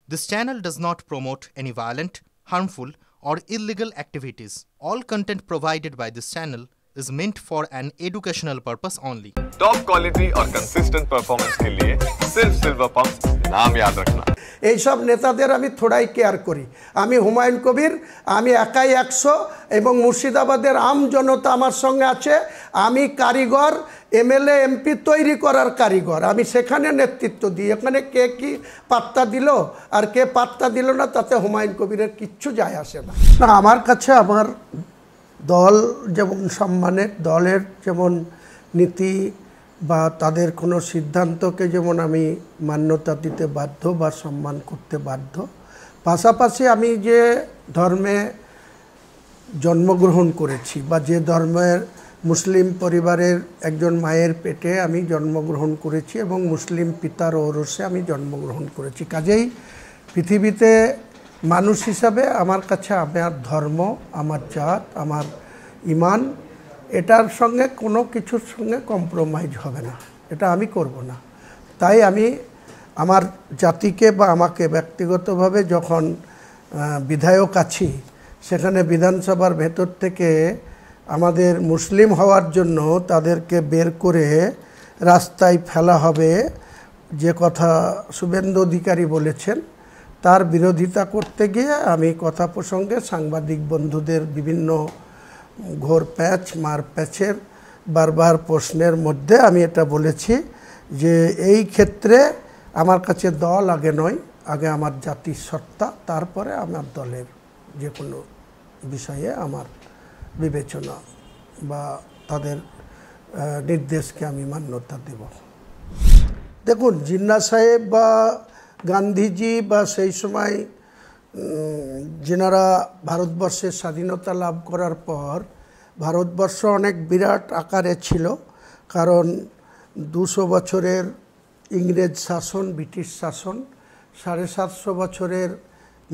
This channel does not promote any violent, harmful, or illegal activities. All content provided by this channel is meant for an educational purpose only. Top quality और consistent performance के लिए सिर्फ silver pump नाम याद रखना। এই সব নেতাদের আমি থোড়াই কেয়ার করি। আমি হুমায়ুন কবির, আমি একাই 100 এবং মুর্শিদাবাদের আম জনতা আমার সঙ্গে আছে। আমি কারিগর, এমএলএ এমপি তৈরি করার কারিগর। আমি সেখানে নেতৃত্ব দিই। এখানে কে কি পাত্তা দিল আর কে পাত্তা দিল না তাতে হুমায়ুন কবিরের কিচ্ছু যায় আসে না। না, আমার কাছে আমার দল যেমন সম্মানের, দলের যেমন নীতি বা তাদের কোনো সিদ্ধান্তকে যেমন আমি মান্যতা দিতে বাধ্য বা সম্মান করতে বাধ্য, পাশাপাশি আমি যে ধর্মে জন্মগ্রহণ করেছি বা যে ধর্মের মুসলিম পরিবারের একজন মায়ের পেটে আমি জন্মগ্রহণ করেছি এবং মুসলিম পিতার ঔরসে আমি জন্মগ্রহণ করেছি, কাজেই পৃথিবীতে মানুষ হিসাবে আমার কাছে আমার ধর্ম, আমার জাত, আমার ঈমান, এটার সঙ্গে কোনো কিছুর সঙ্গে কম্প্রোমাইজ হবে না, এটা আমি করব না। তাই আমি আমার জাতিকে বা আমাকে ব্যক্তিগতভাবে যখন বিধায়ক আছি, সেখানে বিধানসভার ভেতর থেকে আমাদের মুসলিম হওয়ার জন্য তাদেরকে বের করে রাস্তায় ফেলা হবে যে কথা শুভেন্দু অধিকারী বলেছেন, তার বিরোধিতা করতে গিয়ে আমি কথা প্রসঙ্গে সাংবাদিক বন্ধুদের বিভিন্ন ঘোর প্যাচ মার প্যাচের বারবার প্রশ্নের মধ্যে আমি এটা বলেছি যে এই ক্ষেত্রে আমার কাছে দল আগে নয়, আগে আমার জাতির সত্তা, তারপরে আমার দলের যে কোনো বিষয়ে আমার বিবেচনা বা তাদের নির্দেশকে আমি মান্যতা দেব। দেখুন, জিন্নাহ সাহেব বা গান্ধীজি বা সেই সময় যেনারা ভারতবর্ষের স্বাধীনতা লাভ করার পর ভারতবর্ষ অনেক বিরাট আকারে ছিল, কারণ 200 বছরের ইংরেজ শাসন, ব্রিটিশ শাসন, 750 বছরের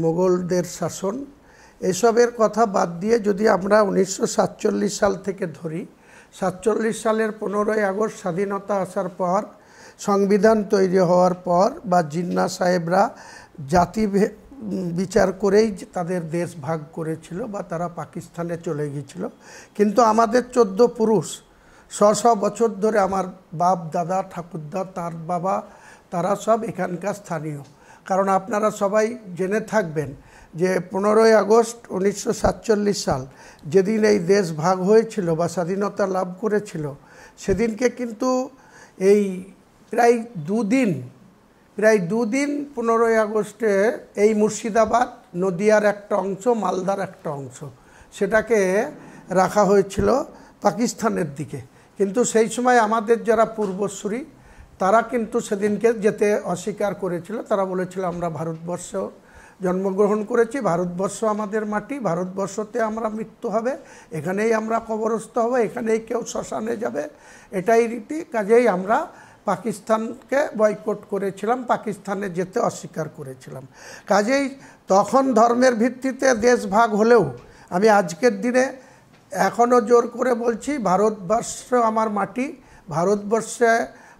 মোগলদের শাসন, এসবের কথা বাদ দিয়ে যদি আমরা 1947 সাল থেকে ধরি, 47 সালের 15ই আগস্ট স্বাধীনতা আসার পর, সংবিধান তৈরি হওয়ার পর বা জিন্নাহ সাহেবরা জাতি বিচার করেই তাদের দেশ ভাগ করেছিল বা তারা পাকিস্তানে চলে গিয়েছিল, কিন্তু আমাদের 14 পুরুষ 100 বছর ধরে আমার বাপ দাদা ঠাকুরদা তার বাবা তারা সব এখানকার স্থানীয়। কারণ আপনারা সবাই জেনে থাকবেন যে 15ই আগস্ট 1947 সাল যেদিন এই দেশ ভাগ হয়েছিল বা স্বাধীনতা লাভ করেছিল, সেদিনকে কিন্তু এই প্রায় দুদিন 15ই আগস্টে এই মুর্শিদাবাদ, নদিয়ার একটা অংশ, মালদার একটা অংশ, সেটাকে রাখা হয়েছিল পাকিস্তানের দিকে। কিন্তু সেই সময় আমাদের যারা পূর্বসূরি তারা কিন্তু সেদিনকে যেতে অস্বীকার করেছিল। তারা বলেছিল আমরা ভারতবর্ষ জন্মগ্রহণ করেছি, ভারতবর্ষ আমাদের মাটি, ভারতবর্ষতে আমরা মৃত্যু হবে, এখানেই আমরা কবরস্থ হব, এখানেই কেউ শ্মশানে যাবে, এটাই রীতি। কাজেই আমরা পাকিস্তানকে বয়কট করেছিলাম, পাকিস্তানে যেতে অস্বীকার করেছিলাম। কাজেই তখন ধর্মের ভিত্তিতে দেশ ভাগ হলেও আমি আজকের দিনে এখনও জোর করে বলছি, ভারতবর্ষ আমার মাটি, ভারতবর্ষে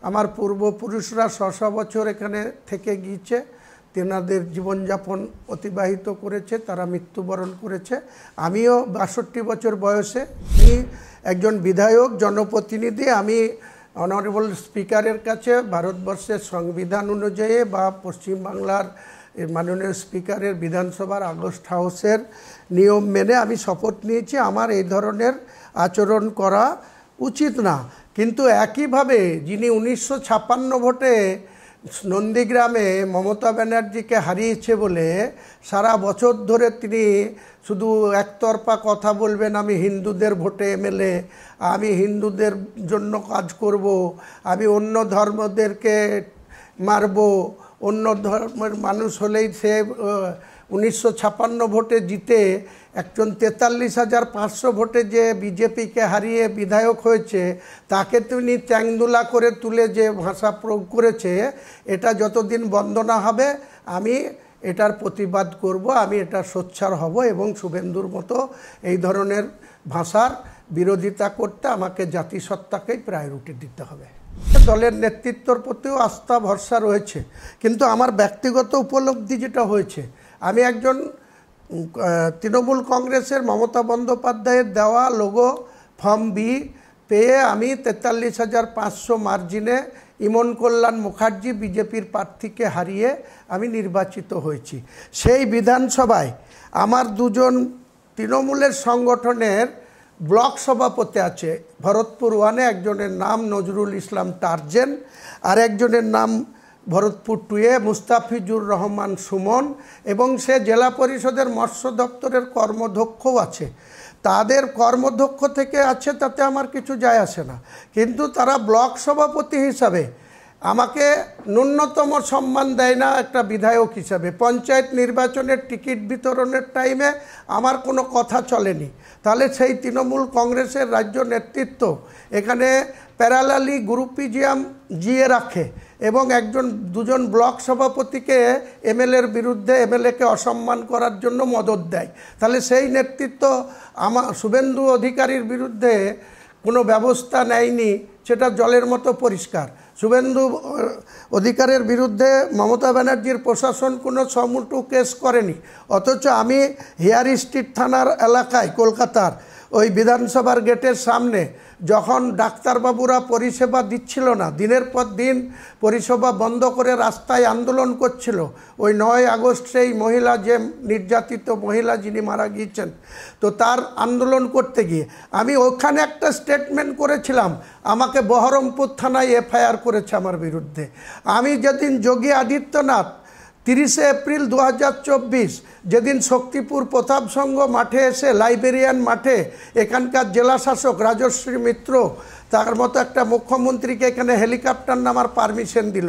আমার পূর্বপুরুষরা 100 বছর এখানে থেকে গিয়েছে, তেনাদের জীবনযাপন অতিবাহিত করেছে, তারা মৃত্যুবরণ করেছে। আমিও 62 বছর বয়সে একজন বিধায়ক, জনপ্রতিনিধি, আমি অনারেবল স্পিকারের কাছে ভারতবর্ষের সংবিধান অনুযায়ী বা পশ্চিমবাংলার মাননীয় স্পিকারের বিধানসভার আগস্ট হাউসের নিয়ম মেনে আমি শপথ নিয়েছি আমার এই ধরনের আচরণ করা উচিত না। কিন্তু একইভাবে যিনি 1956 ভোটে নন্দীগ্রামে মমতা ব্যানার্জিকে হারিয়েছে বলে সারা বছর ধরে তিনি শুধু একতরফা কথা বলবেন, আমি হিন্দুদের ভোটে এমএলএ, আমি হিন্দুদের জন্য কাজ করব, আমি অন্য ধর্মদেরকে মারব, অন্য ধর্মের মানুষ হলেই সে 1956 ভোটে জিতে একজন 43,500 ভোটে যে বিজেপিকে হারিয়ে বিধায়ক হয়েছে, তাকে তিনি চ্যাংদুলা করে তুলে যে ভাষা প্রয়োগ করেছে, এটা যতদিন বন্ধ না হবে আমি এটার প্রতিবাদ করব, আমি এটা সোচ্চার হব এবং শুভেন্দুর মতো এই ধরনের ভাষার বিরোধিতা করতে আমাকে জাতিসত্তাকেই প্রায়োরিটি দিতে হবে। দলের নেতৃত্বর প্রতিও আস্থা ভরসা রয়েছে, কিন্তু আমার ব্যক্তিগত উপলব্ধি যেটা হয়েছে, আমি একজন তৃণমূল কংগ্রেসের মমতা বন্দ্যোপাধ্যায়ের দেওয়া লোগো ফর্ম বি পেয়ে আমি ৪৩,৫০০ মার্জিনে ইমন কল্যাণ মুখার্জি বিজেপির প্রার্থীকে হারিয়ে আমি নির্বাচিত হয়েছি। সেই বিধানসভায় আমার দুজন তৃণমূলের সংগঠনের ব্লক সভাপতি আছে ভরতপুর ওয়ানে, একজনের নাম নজরুল ইসলাম টার্জেন, আর একজনের নাম ভরতপুর টুয়ে মুস্তাফিজুর রহমান সুমন, এবং সে জেলা পরিষদের মৎস্য দপ্তরের কর্মদক্ষও আছে। তাদের কর্মদক্ষ থেকে আছে তাতে আমার কিছু যায় আসে না, কিন্তু তারা ব্লক সভাপতি হিসাবে আমাকে ন্যূনতম সম্মান দেয় না একটা বিধায়ক হিসাবে। পঞ্চায়েত নির্বাচনের টিকিট বিতরণের টাইমে আমার কোনো কথা চলেনি। তাহলে সেই তৃণমূল কংগ্রেসের রাজ্য নেতৃত্ব এখানে প্যারালালি গ্রুপিজিয়াম জিয়ে রাখে এবং দুজন ব্লক সভাপতিকে এমএলএর বিরুদ্ধে এমএলএকে অসম্মান করার জন্য মদত দেয়। তাহলে সেই নেতৃত্ব শুভেন্দু অধিকারীর বিরুদ্ধে কোনো ব্যবস্থা নেয়নি, সেটা জলের মতো পরিষ্কার। শুভেন্দু অধিকারের বিরুদ্ধে মমতা ব্যানার্জির প্রশাসন কোনো সমুটু কেস করেনি, অথচ আমি হেয়ার স্ট্রিট থানার এলাকায় কলকাতার ওই বিধানসভার গেটের সামনে যখন ডাক্তারবাবুরা পরিষেবা দিচ্ছিল না, দিনের পর দিন পরিষেবা বন্ধ করে রাস্তায় আন্দোলন করছিল, ওই 9 আগস্ট সেই মহিলা, যে নির্যাতিত মহিলা যিনি মারা গিয়েছেন, তো তার আন্দোলন করতে গিয়ে আমি ওখানে একটা স্টেটমেন্ট করেছিলাম। আমাকে বহরমপুর থানায় এফআইআর করেছে আমার বিরুদ্ধে। আমি যেদিন যোগী আদিত্যনাথ 30 এপ্রিল 2024 যেদিন শক্তিপুর প্রতাপ সংঘ মাঠে এসে, লাইব্রেরিয়ান মাঠে, এখানকার জেলা শাসক রাজশ্রী মিত্র তার মতো একটা মুখ্যমন্ত্রীকে এখানে হেলিকপ্টার নামার পারমিশন দিল,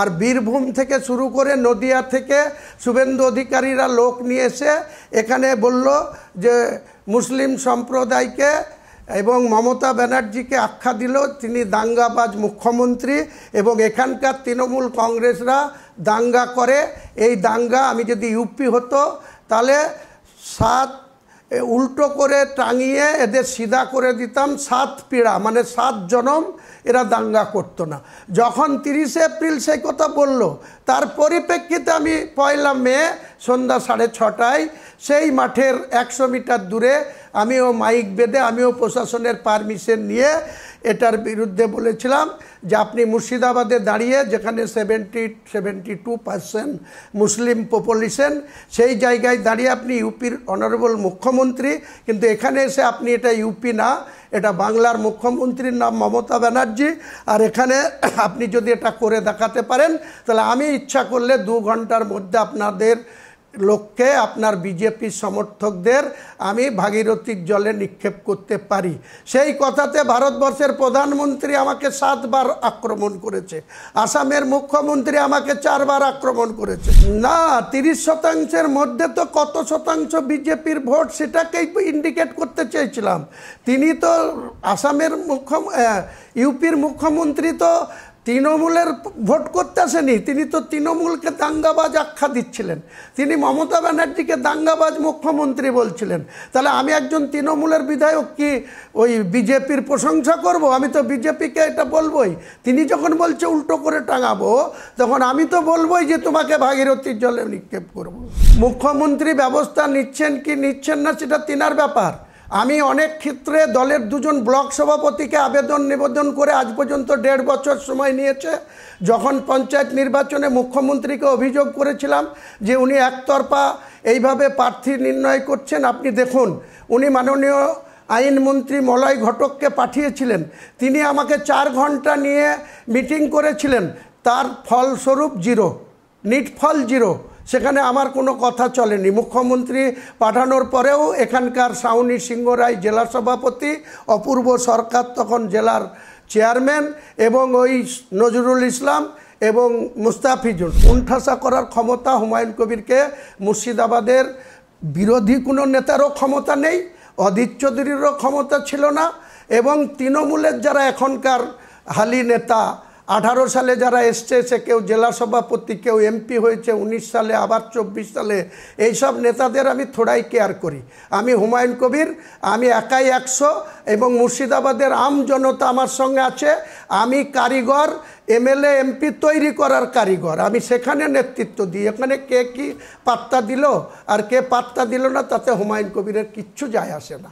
আর বীরভূম থেকে শুরু করে নদিয়া থেকে শুভেন্দু অধিকারীরা লোক নিয়ে এসে এখানে বলল যে মুসলিম সম্প্রদায়কে এবং মমতা ব্যানার্জিকে আখ্যা দিল তিনি দাঙ্গাবাজ মুখ্যমন্ত্রী, এবং এখানকার তৃণমূল কংগ্রেসরা দাঙ্গা করে। এই দাঙ্গা আমি যদি ইউপি হতো তাহলে 7 উল্টো করে টাঙিয়ে এদের সিধা করে দিতাম, 7 পীড়া মানে 7 জনম এরা দাঙ্গা করতো না। যখন 30 এপ্রিল সেই কথা বলল, তার পরিপ্রেক্ষিতে আমি 1 মে সন্ধ্যা 6:30টায় সেই মাঠের 100 মিটার দূরে আমিও মাইক বেঁধে, আমিও প্রশাসনের পারমিশন নিয়ে এটার বিরুদ্ধে বলেছিলাম যে আপনি মুর্শিদাবাদে দাঁড়িয়ে, যেখানে 72% মুসলিম পপুলেশন, সেই জায়গায় দাঁড়িয়ে আপনি ইউপির অনারেবল মুখ্যমন্ত্রী, কিন্তু এখানে এসে আপনি এটা ইউপি না, এটা বাংলার মুখ্যমন্ত্রীর নাম মমতা ব্যানার্জি, আর এখানে আপনি যদি এটা করে দেখাতে পারেন তাহলে আমি ইচ্ছা করলে 2 ঘন্টার মধ্যে আপনাদের লোককে, আপনার বিজেপি সমর্থকদের আমি ভাগীরথীর জলে নিক্ষেপ করতে পারি। সেই কথাতে ভারতবর্ষের প্রধানমন্ত্রী আমাকে 7 বার আক্রমণ করেছে, আসামের মুখ্যমন্ত্রী আমাকে 4 বার আক্রমণ করেছে। না, 30% মধ্যে তো কত শতাংশ বিজেপির ভোট সেটাকেই ইন্ডিকেট করতে চেয়েছিলাম। তিনি তো আসামের ইউপির মুখ্যমন্ত্রী তো তৃণমূলের ভোট করতে আসেনি, তিনি তো তৃণমূলকে দাঙ্গাবাজ আখ্যা দিচ্ছিলেন, তিনি মমতা ব্যানার্জিকে দাঙ্গাবাজ মুখ্যমন্ত্রী বলছিলেন। তাহলে আমি একজন তৃণমূলের বিধায়ক কি ওই বিজেপির প্রশংসা করব? আমি তো বিজেপিকে এটা বলবই। তিনি যখন বলছে উল্টো করে টাঙাবো, তখন আমি তো বলবই যে তোমাকে ভাগীরথীর জলে নিক্ষেপ করব। মুখ্যমন্ত্রী ব্যবস্থা নিচ্ছেন কি নিচ্ছেন না সেটা তিনার ব্যাপার। আমি অনেক ক্ষেত্রে দলের 2জন ব্লক সভাপতিকে নিবেদন করে আজ পর্যন্ত 1.5 বছর সময় নিয়েছে। যখন পঞ্চায়েত নির্বাচনে মুখ্যমন্ত্রীকে অভিযোগ করেছিলাম যে উনি একতরফা এইভাবে প্রার্থী নির্ণয় করছেন, আপনি দেখুন উনি মাননীয় আইনমন্ত্রী মলয় ঘটককে পাঠিয়েছিলেন, তিনি আমাকে 4 ঘন্টা নিয়ে মিটিং করেছিলেন, তার ফলস্বরূপ 0, নিট ফল 0। সেখানে আমার কোনো কথা চলেনি। মুখ্যমন্ত্রী পাঠানোর পরেও এখানকার সাউনি সিংহ রায় জেলা সভাপতি, অপূর্ব সরকার তখন জেলার চেয়ারম্যান, এবং ওই নজরুল ইসলাম এবং মুস্তাফিজুর, উনঠাসা করার ক্ষমতা হুমায়ুন কবিরকে মুর্শিদাবাদের বিরোধী কোনো নেতারও ক্ষমতা নেই, অধীর চৌধুরীরও ক্ষমতা ছিল না, এবং তৃণমূলের যারা এখনকার হালি নেতা 18 সালে যারা এসছে, সে কেউ জেলা সভাপতি, কেউ এমপি হয়েছে 19 সালে, আবার 24 সালে, এইসব নেতাদের আমি থোড়াই কেয়ার করি। আমি হুমায়ুন কবির, আমি একাই 100 এবং মুর্শিদাবাদের আম জনতা আমার সঙ্গে আছে। আমি কারিগর, এমএলএ এমপি তৈরি করার কারিগর, আমি সেখানে নেতৃত্ব দিই। এখানে কে কি পাত্তা দিল আর কে পাত্তা দিল না, তাতে হুমায়ুন কবিরের কিচ্ছু যায় আসে না।